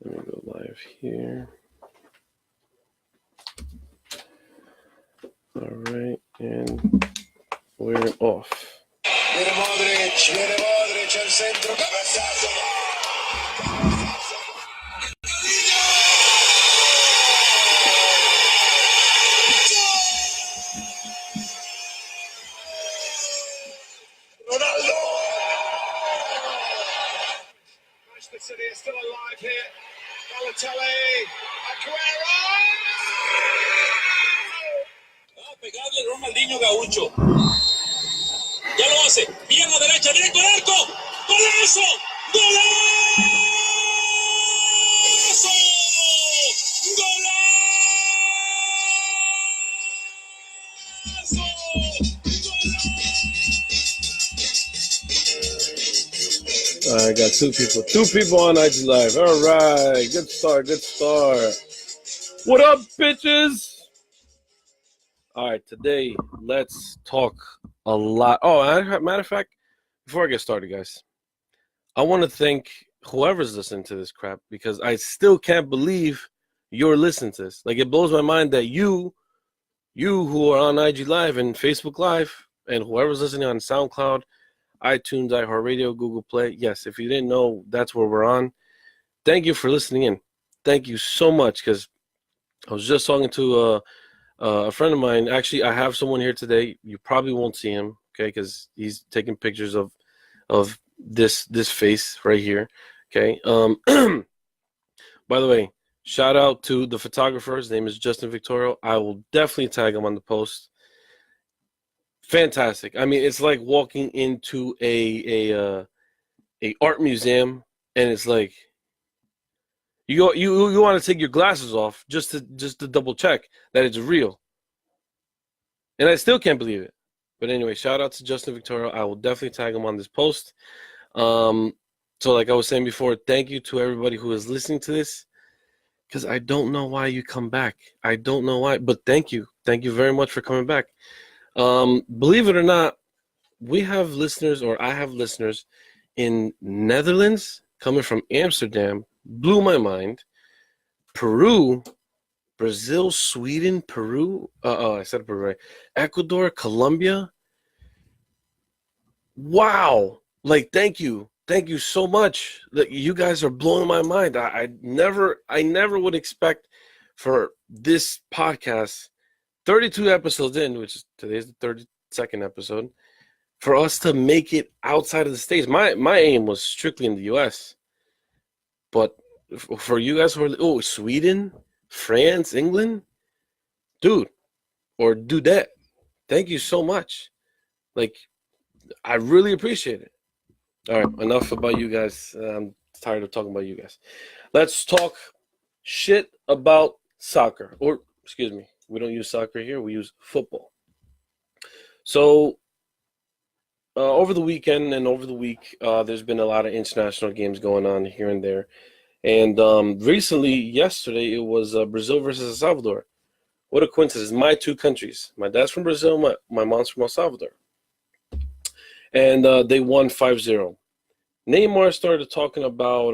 Let me go live here. All right, and we're off. Viene Modric al centro, cabezazo. Ronaldo! Manchester City is still alive here. Balotelli, Aguero! Va a pegarle Ronaldinho Gaucho. Ya lo hace. Pierna derecha, directo al arco. ¡Golazo! ¡Golazo! I got two people on IG Live. All right, good start. What up, bitches? All right, today let's talk a lot. Oh, matter of fact, before I get started, guys, I want to thank whoever's listening to this crap because I still can't believe you're listening to this. Like, it blows my mind that you who are on IG Live and Facebook Live and whoever's listening on SoundCloud, iTunes, iHeartRadio, Google Play. Yes, if you didn't know, that's where we're on. Thank you for listening in. Thank you so much, because I was just talking to a friend of mine. Actually, I have someone here today. You probably won't see him, okay, because he's taking pictures of this face right here, okay. By the way, shout out to the photographer. His name is Justin Victorio. I will definitely tag him on the post. Fantastic. I mean, it's like walking into a art museum, and it's like you want to take your glasses off just to double check that it's real. And I still can't believe it. But anyway, shout out to Justin Victorio. I will definitely tag him on this post. So like I was saying before, thank you to everybody who is listening to this, because I don't know why you come back. I don't know why, but thank you. Thank you very much for coming back. Believe it or not, we have listeners, or I have listeners in Netherlands, coming from Amsterdam, blew my mind. Peru, Brazil, Sweden, Peru. I said Peru, right? Ecuador, Colombia. Wow! Like, thank you so much. Like, you guys are blowing my mind. I never would expect for this podcast, 32 episodes in, which is today's the 32nd episode, for us to make it outside of the States. My aim was strictly in the U.S., but for you guys who are, Sweden, France, England, dude, or dudette, thank you so much. Like, I really appreciate it. All right, enough about you guys. I'm tired of talking about you guys. Let's talk shit about soccer. Or, excuse me, we don't use soccer here. We use football. So, over the weekend and over the week, there's been a lot of international games going on here and there. And recently, yesterday, it was Brazil versus El Salvador. What a coincidence. My two countries. My dad's from Brazil. My mom's from El Salvador. And they won 5-0. Neymar started talking about,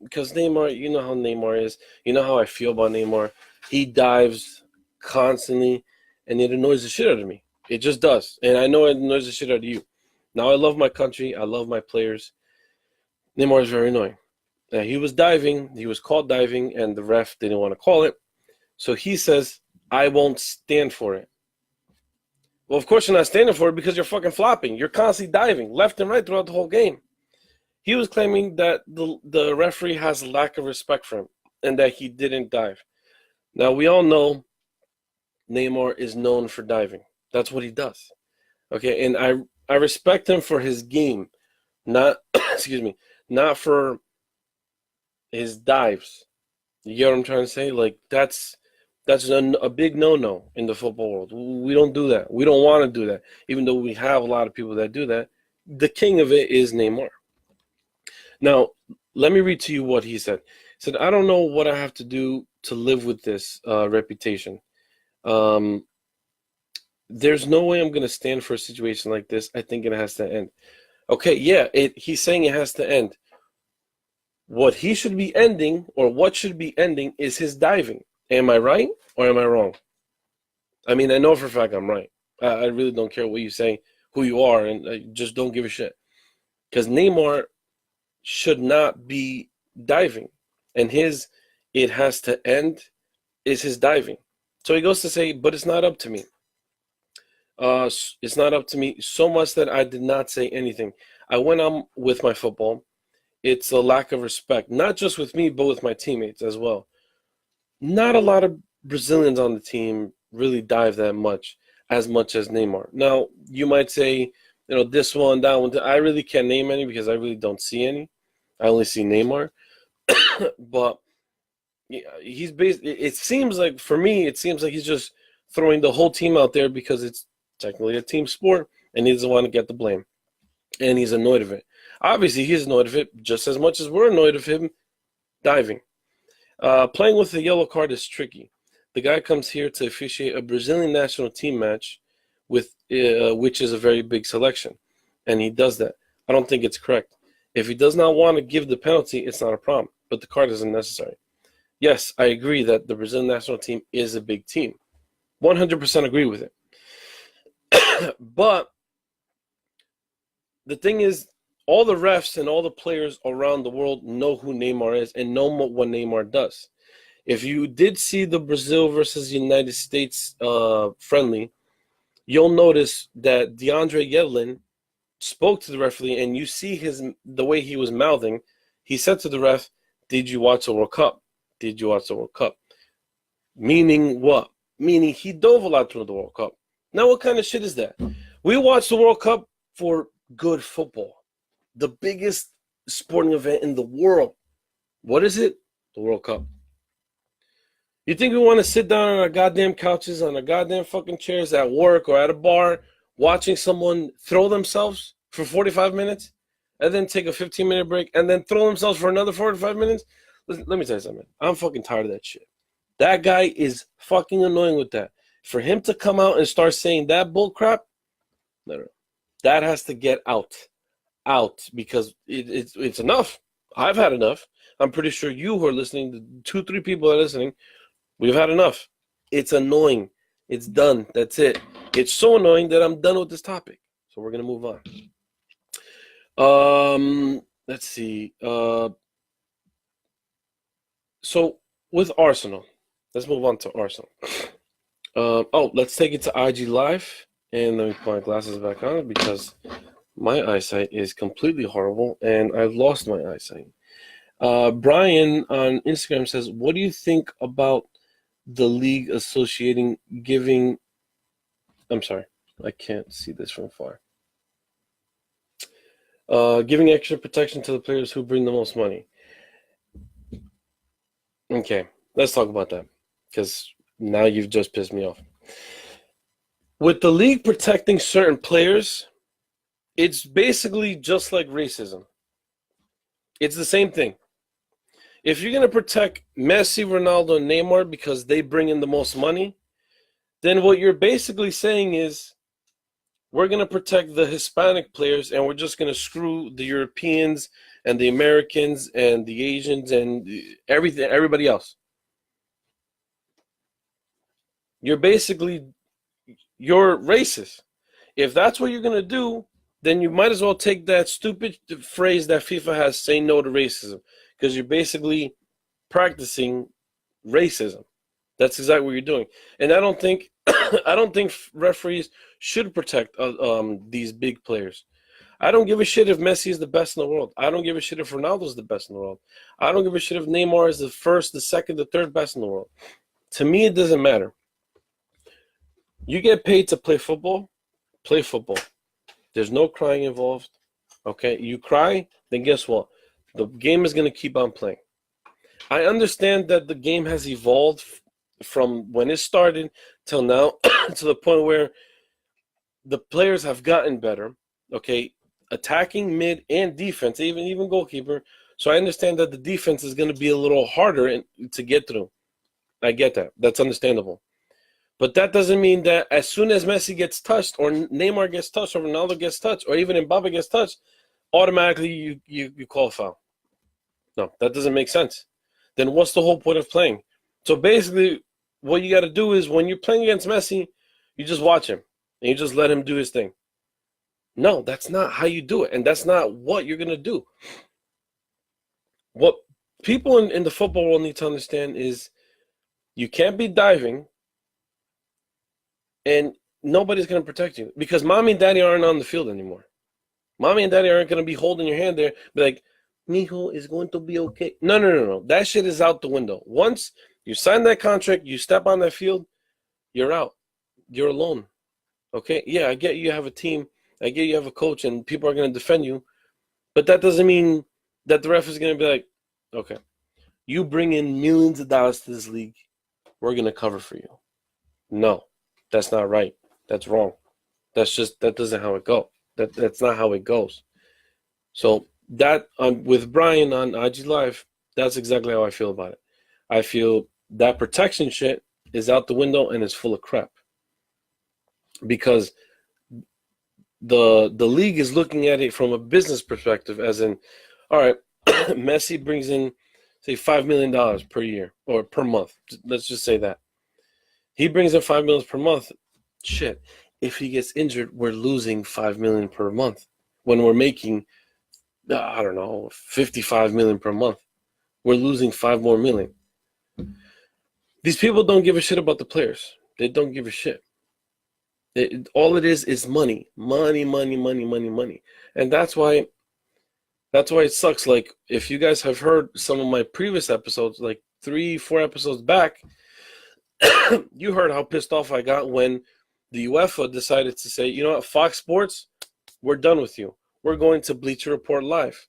because Neymar, you know how Neymar is. You know how I feel about Neymar. He dives constantly, and it annoys the shit out of me. It just does. And I know it annoys the shit out of you. Now, I love my country. I love my players. Neymar is very annoying. He was diving. He was caught diving, and the ref didn't want to call it. So he says, I won't stand for it. Well, of course you're not standing for it, because you're fucking flopping. You're constantly diving left and right throughout the whole game. He was claiming that the referee has a lack of respect for him and that he didn't dive. Now, we all know Neymar is known for diving. That's what he does. Okay, and I respect him for his game, not not for his dives. You get what I'm trying to say? Like, that's a big no-no in the football world. We don't do that. We don't want to do that, even though we have a lot of people that do that. The king of it is Neymar. Now, let me read to you what he said. He said, I don't know what I have to do to live with this reputation. There's no way I'm going to stand for a situation like this. I think it has to end. Okay, yeah, he's saying it has to end. What he should be ending, or what should be ending, is his diving. Am I right or am I wrong? I mean, I know for a fact I'm right. I really don't care what you say, who you are, and I just don't give a shit. Because Neymar should not be diving. And it has to end, is his diving. So he goes to say, but it's not up to me. It's not up to me so much that I did not say anything. I went on with my football. It's a lack of respect, not just with me, but with my teammates as well. Not a lot of Brazilians on the team really dive that much as Neymar. Now, you might say, this one, that one. I really can't name any because I really don't see any. I only see Neymar. But he's it seems like, for me, it seems like he's just throwing the whole team out there because it's technically a team sport and he doesn't want to get the blame. And he's annoyed of it. Obviously, he's annoyed of it just as much as we're annoyed of him diving. Playing with a yellow card is tricky. The guy comes here to officiate a Brazilian national team match, which is a very big selection, and he does that. I don't think it's correct. If he does not want to give the penalty, it's not a problem, but the card isn't necessary. Yes, I agree that the Brazilian national team is a big team. 100% agree with it. But the thing is, all the refs and all the players around the world know who Neymar is and know what Neymar does. If you did see the Brazil versus United States friendly, you'll notice that DeAndre Yedlin spoke to the referee, and you see the way he was mouthing. He said to the ref, "Did you watch the World Cup? Did you watch the World Cup?" Meaning what? Meaning he dove a lot through the World Cup. Now, what kind of shit is that? We watch the World Cup for good football. The biggest sporting event in the world. What is it? The World Cup. You think we want to sit down on our goddamn couches, on our goddamn fucking chairs at work or at a bar, watching someone throw themselves for 45 minutes, and then take a 15-minute break, and then throw themselves for another 45 minutes? Listen, let me tell you something. I'm fucking tired of that shit. That guy is fucking annoying with that. For him to come out and start saying that bull crap, no. That has to get out, because it's enough. I've had enough. I'm pretty sure you who are listening, the 2-3 people that are listening, we've had enough. It's annoying. It's done. That's it. It's so annoying that I'm done with this topic. So we're gonna move on. Let's see. So with Arsenal, let's move on to Arsenal. Let's take it to IG Live. And let me put my glasses back on because my eyesight is completely horrible and I've lost my eyesight. Brian on Instagram says, what do you think about the league associating giving... I'm sorry, I can't see this from far. Giving extra protection to the players who bring the most money. Okay, let's talk about that because now you've just pissed me off. With the league protecting certain players, it's basically just like racism. It's the same thing. If you're going to protect Messi, Ronaldo, and Neymar because they bring in the most money, then what you're basically saying is we're going to protect the Hispanic players and we're just going to screw the Europeans and the Americans and the Asians and everybody else. You're racist. If that's what you're going to do, then you might as well take that stupid phrase that FIFA has, say no to racism, because you're basically practicing racism. That's exactly what you're doing. And I don't think referees should protect these big players. I don't give a shit if Messi is the best in the world. I don't give a shit if Ronaldo is the best in the world. I don't give a shit if Neymar is the first, the second, the third best in the world. To me, it doesn't matter. You get paid to play football, play football. There's no crying involved. Okay? You cry, then guess what? The game is going to keep on playing. I understand that the game has evolved from when it started till now to the point where the players have gotten better. Okay? Attacking, mid, and defense, even goalkeeper. So I understand that the defense is going to be a little harder to get through. I get that. That's understandable. But that doesn't mean that as soon as Messi gets touched or Neymar gets touched or Ronaldo gets touched or even Mbappe gets touched, automatically you call a foul. No, that doesn't make sense. Then what's the whole point of playing? So basically, what you got to do is when you're playing against Messi, you just watch him and you just let him do his thing. No, that's not how you do it, and that's not what you're going to do. What people in the football world need to understand is you can't be diving and nobody's going to protect you because mommy and daddy aren't on the field anymore. Mommy and daddy aren't going to be holding your hand there, be like, mijo is going to be okay. No. That shit is out the window. Once you sign that contract, you step on that field, you're out. You're alone. Okay? Yeah, I get you have a team. I get you have a coach and people are going to defend you. But that doesn't mean that the ref is going to be like, okay, you bring in millions of dollars to this league. We're going to cover for you. No, that's not right. That's wrong. That doesn't how it go. That's not how it goes. So that with Brian on IG Live, that's exactly how I feel about it. I feel that protection shit is out the window and it's full of crap. Because the league is looking at it from a business perspective, as in, all right, Messi brings in, say, $5 million per year or per month. Let's just say that. He brings in $5 million per month. Shit. If he gets injured, we're losing $5 million per month when we're making, I don't know, $55 million per month. We're losing $5 more million. These people don't give a shit about the players. They don't give a shit. All it is money. Money. And that's why it sucks. Like, if you guys have heard some of my previous episodes, like 3-4 episodes back, you heard how pissed off I got when the UEFA decided to say, you know what, Fox Sports, we're done with you. We're going to Bleacher Report Live.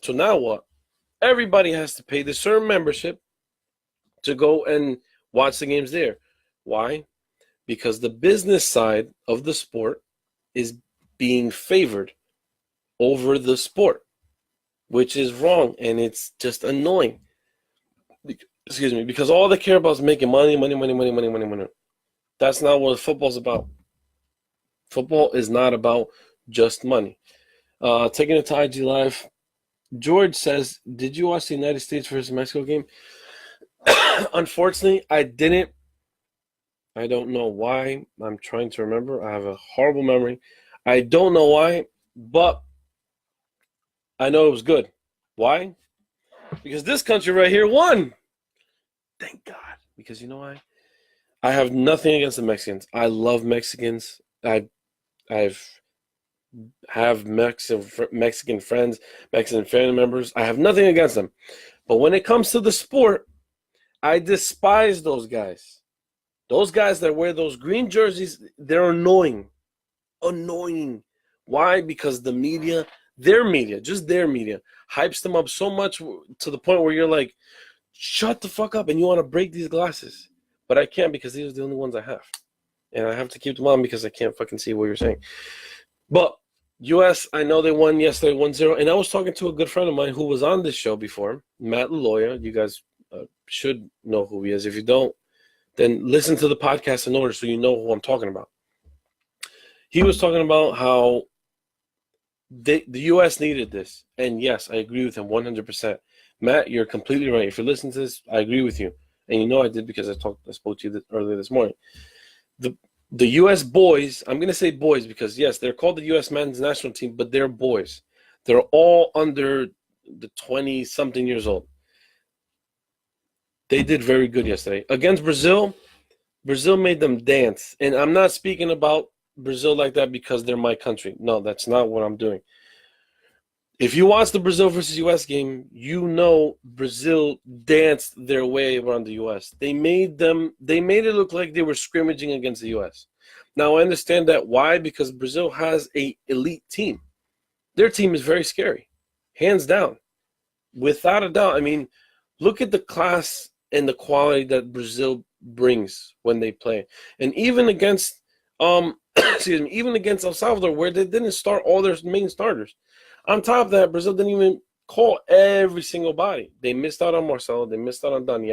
So now what? Everybody has to pay the certain membership to go and watch the games there. Why? Because the business side of the sport is being favored over the sport, which is wrong, and it's just annoying. Excuse me, because all they care about is making money. That's not what football's about. Football is not about just money. Taking it to IG Live, George says, did you watch the United States versus Mexico game? Unfortunately, I didn't. I don't know why. I'm trying to remember. I have a horrible memory. I don't know why, but I know it was good. Why? Because this country right here won. Thank God. Because you know why? I have nothing against the Mexicans. I love Mexicans. I have Mexican friends, Mexican family members. I have nothing against them. But when it comes to the sport, I despise those guys. Those guys that wear those green jerseys, they're annoying. Annoying. Why? Because the media, their media, hypes them up so much to the point where you're like, shut the fuck up, and you want to break these glasses. But I can't because these are the only ones I have. And I have to keep them on because I can't fucking see what you're saying. But U.S., I know they won yesterday 1-0. And I was talking to a good friend of mine who was on this show before, Matt LaLoya. You guys should know who he is. If you don't, then listen to the podcast in order so you know who I'm talking about. He was talking about how the U.S. needed this. And yes, I agree with him 100%. Matt, you're completely right. If you listen to this, I agree with you. And you know I did because I spoke to you earlier this morning. The U.S. boys, I'm going to say boys because, yes, they're called the U.S. men's national team, but they're boys. They're all under the 20-something years old. They did very good yesterday. Against Brazil, Brazil made them dance. And I'm not speaking about Brazil like that because they're my country. No, that's not what I'm doing. If you watch the Brazil versus U.S. game, you know Brazil danced their way around the U.S. They made it look like they were scrimmaging against the U.S. Now, I understand that. Why? Because Brazil has an elite team. Their team is very scary, hands down. Without a doubt. I mean, look at the class and the quality that Brazil brings when they play. And even against even against El Salvador, where they didn't start all their main starters. On top of that, Brazil didn't even call every single body. They missed out on Marcelo. They missed out on Dani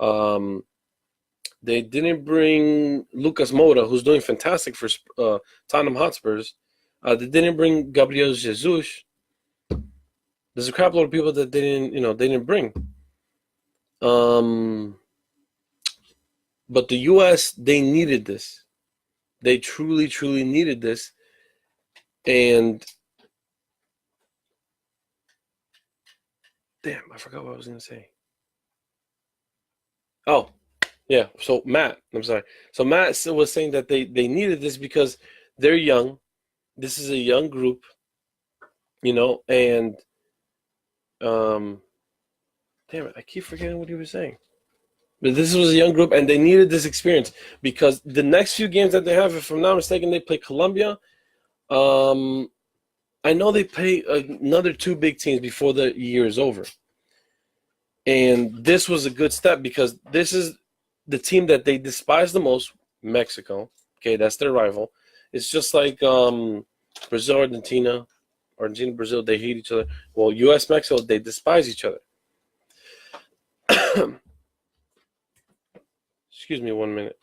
Alves. They didn't bring Lucas Moura, who's doing fantastic for Tottenham Hotspurs. They didn't bring Gabriel Jesus. There's a crap load of people that they didn't bring. But the U.S., they needed this. They truly, truly needed this. And damn, I forgot what I was going to say. Oh, yeah. So Matt, I'm sorry. So Matt was saying that they needed this because they're young. This is a young group, and damn it, I keep forgetting what he was saying. But this was a young group, and they needed this experience because the next few games that they have, if I'm not mistaken, they play Colombia. I know they play another two big teams before the year is over. And this was a good step because this is the team that they despise the most, Mexico. Okay, that's their rival. It's just like Brazil, Argentina, Brazil, they hate each other. Well, U.S., Mexico, they despise each other. Excuse me 1 minute.